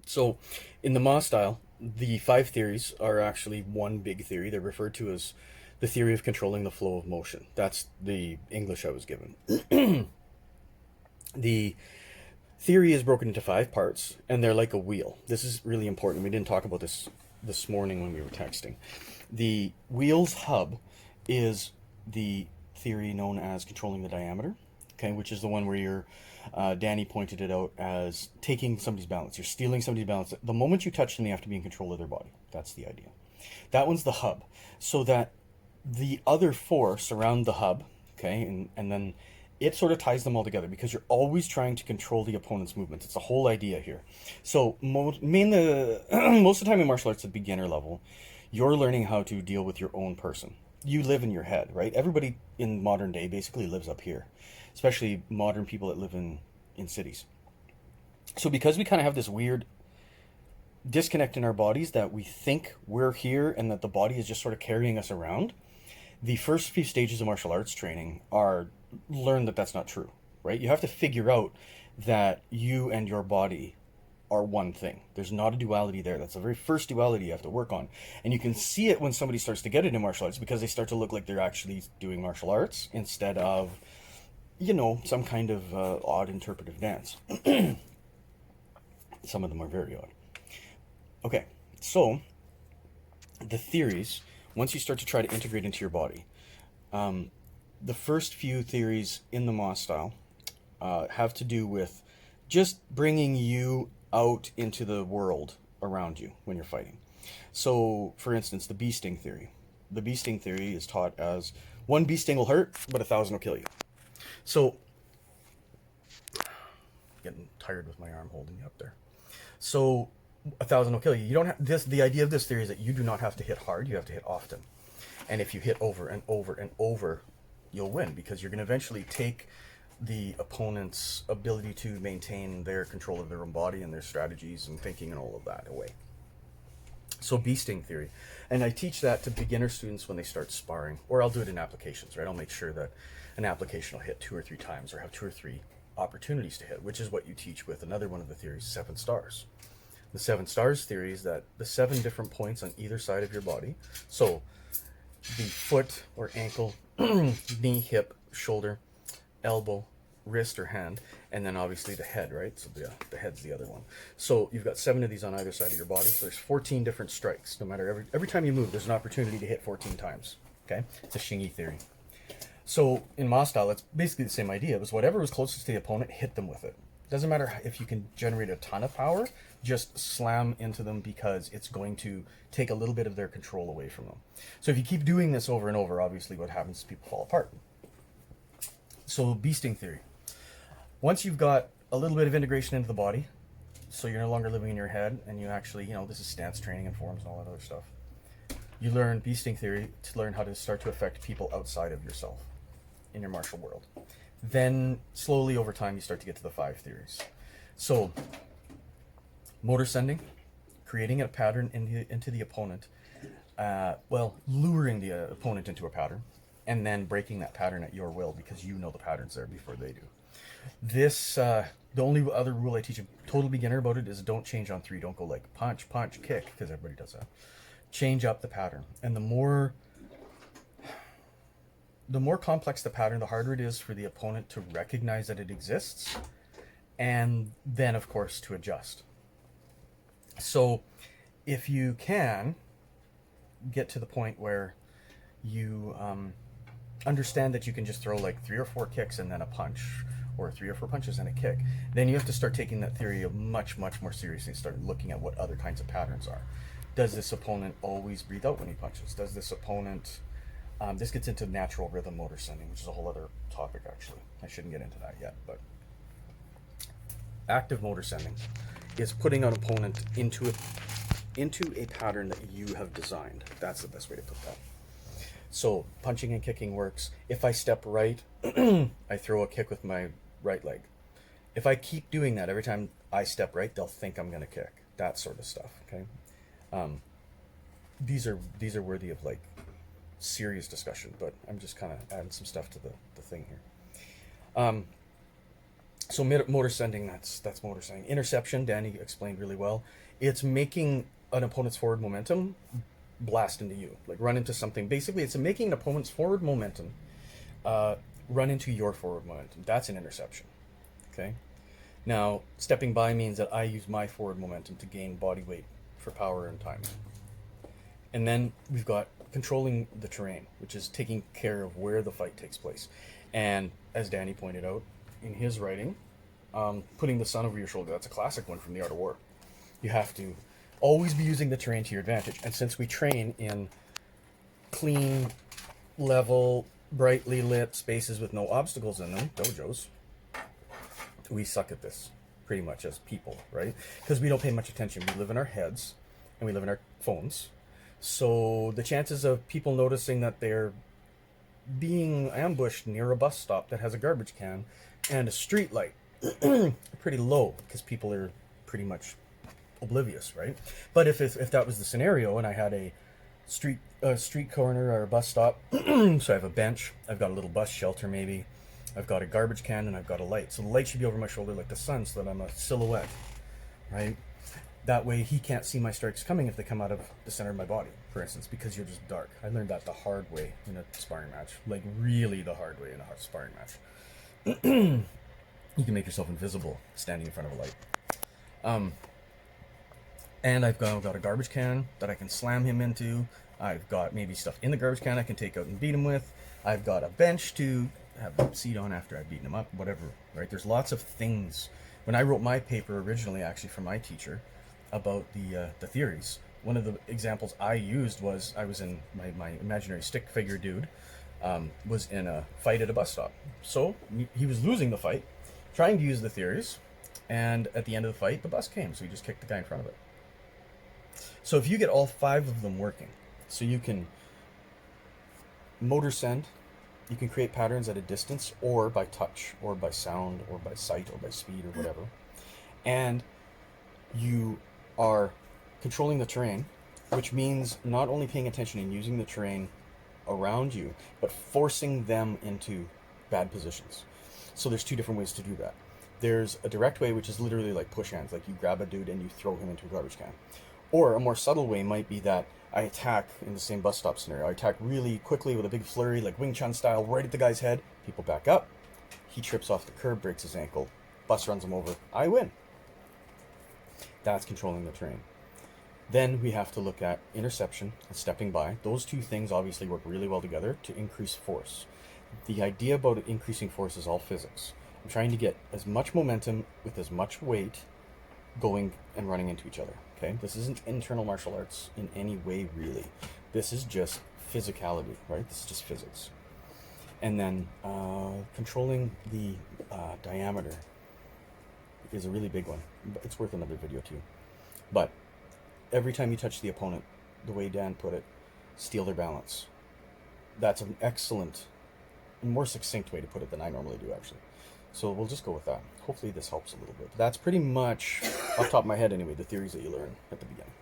So, in the Ma style, the five theories are actually one big theory. They're referred to as the theory of controlling the flow of motion. That's the English I was given. The theory is broken into five parts, and they're like a wheel. This is really important. We didn't talk about this morning when we were texting. The wheel's hub is the theory known as controlling the diameter, okay, which is the one where Danny pointed it out as taking somebody's balance. You're stealing somebody's balance. The moment you touch them, they have to be in control of their body. That's the idea. That one's the hub. So that the other four surround the hub, okay, and then it sort of ties them all together because you're always trying to control the opponent's movements. It's the whole idea here. So mainly, most of the time in martial arts at beginner level, you're learning how to deal with your own person. You live in your head, right? Everybody in modern day basically lives up here, especially modern people that live in cities. So because we kind of have this weird disconnect in our bodies that we think we're here and that the body is just sort of carrying us around, the first few stages of martial arts training are learn that that's not true, right? You have to figure out that you and your body are one thing. There's not a duality there. That's the very first duality you have to work on. And you can see it when somebody starts to get it in martial arts because they start to look like they're actually doing martial arts instead of, some kind of odd interpretive dance. Some of them are very odd. Okay, so the theories, once you start to try to integrate into your body, the first few theories in the Moss style have to do with just bringing you out into the world around you when you're fighting. So, for instance, the Beesting Theory. The Beesting Theory is taught as one bee sting will hurt, but 1,000 will kill you. So, getting tired with my arm holding you up there. So, 1,000 will kill you. You don't have this. The idea of this theory is that you do not have to hit hard. You have to hit often. And if you hit over and over and over, you'll win because you're going to eventually take the opponent's ability to maintain their control of their own body and their strategies and thinking and all of that away. So beasting theory. And I teach that to beginner students when they start sparring, or I'll do it in applications, right? I'll make sure that an application will hit 2 or 3 times or have 2 or 3 opportunities to hit, which is what you teach with another one of the theories, 7 stars. The 7 stars theory is that the 7 different points on either side of your body. So the foot or ankle, knee, hip, shoulder, elbow, wrist or hand, and then obviously the head, right? So the head's the other one. So you've got 7 of these on either side of your body. So there's 14 different strikes. No matter every time you move, there's an opportunity to hit 14 times. Okay, it's a Shingi theory. So in Ma style, it's basically the same idea. It was whatever was closest to the opponent, hit them with it. Doesn't matter if you can generate a ton of power, just slam into them because it's going to take a little bit of their control away from them. So if you keep doing this over and over, obviously what happens is people fall apart. So beasting theory. Once you've got a little bit of integration into the body, so you're no longer living in your head and you actually, this is stance training and forms and all that other stuff. You learn beasting theory to learn how to start to affect people outside of yourself in your martial world. Then slowly over time you start to get to the 5 theories. So motor sending, creating a pattern into the opponent, luring the opponent into a pattern, and then breaking that pattern at your will because you know the pattern's there before they do. This, the only other rule I teach a total beginner about it is don't change on 3. Don't go like punch, punch, kick, because everybody does that. Change up the pattern. And the more complex the pattern, the harder it is for the opponent to recognize that it exists, and then, of course, to adjust. So if you can get to the point where you understand that you can just throw like 3 or 4 kicks and then a punch, or 3 or 4 punches and a kick, then you have to start taking that theory much, much more seriously and start looking at what other kinds of patterns are. Does this opponent always breathe out when he punches? Does this opponent... this gets into natural rhythm motor sending, which is a whole other topic, actually. I shouldn't get into that yet, but... active motor sending is putting an opponent into a pattern that you have designed. That's the best way to put that. So punching and kicking works. If I step right, I throw a kick with my right leg. If I keep doing that every time I step right, they'll think I'm going to kick. That sort of stuff, okay? These are worthy of like serious discussion, but I'm just kind of adding some stuff to the thing here. So motor sending, that's motor sending. Interception, Danny explained really well. It's making an opponent's forward momentum blast into you, like run into something. Basically, it's making an opponent's forward momentum run into your forward momentum. That's an interception. Okay. Now, stepping by means that I use my forward momentum to gain body weight for power and time. And then we've got controlling the terrain, which is taking care of where the fight takes place. And as Danny pointed out in his writing, putting the sun over your shoulder, that's a classic one from The Art of War. You have to always be using the terrain to your advantage. And since we train in clean, level, brightly lit spaces with no obstacles in them, dojos, we suck at this pretty much as people, right? Because we don't pay much attention. We live in our heads and we live in our phones. So the chances of people noticing that they're being ambushed near a bus stop that has a garbage can and a street light are pretty low, because people are pretty much oblivious, right? But if that was the scenario and I had a street corner or a bus stop, so I have a bench, I've got a little bus shelter maybe, I've got a garbage can, and I've got a light. So the light should be over my shoulder like the sun, so that I'm a silhouette, right? That way he can't see my strikes coming if they come out of the center of my body, for instance, because you're just dark. I learned that the hard way in a sparring match, like really the hard way in a sparring match. You can make yourself invisible standing in front of a light. And I've got a garbage can that I can slam him into. I've got maybe stuff in the garbage can I can take out and beat him with. I've got a bench to have a seat on after I've beaten him up, whatever, right? There's lots of things. When I wrote my paper originally, actually for my teacher, about the theories, one of the examples I used was I was in my imaginary stick figure dude was in a fight at a bus stop. So he was losing the fight, trying to use the theories, and at the end of the fight, the bus came, so he just kicked the guy in front of it. So if you get all 5 of them working, so you can motor send, you can create patterns at a distance, or by touch, or by sound, or by sight, or by speed, or whatever, and you are controlling the terrain, which means not only paying attention and using the terrain around you, but forcing them into bad positions. So there's 2 different ways to do that. There's a direct way, which is literally like push hands, like you grab a dude and you throw him into a garbage can. Or a more subtle way might be that I attack in the same bus stop scenario. I attack really quickly with a big flurry, like Wing Chun style, right at the guy's head. People back up. He trips off the curb, breaks his ankle. Bus runs him over. I win. That's controlling the terrain. Then we have to look at interception and stepping by. Those 2 things obviously work really well together to increase force. The idea about increasing force is all physics. I'm trying to get as much momentum with as much weight going and running into each other. Okay, this isn't internal martial arts in any way, really. This is just physicality, right? This is just physics. And then controlling the diameter is a really big one. It's worth another video too. But every time you touch the opponent, the way Dan put it, steal their balance. That's an excellent, more succinct way to put it than I normally do, actually. So we'll just go with that. Hopefully this helps a little bit. That's pretty much, off the top of my head anyway, the theories that you learn at the beginning.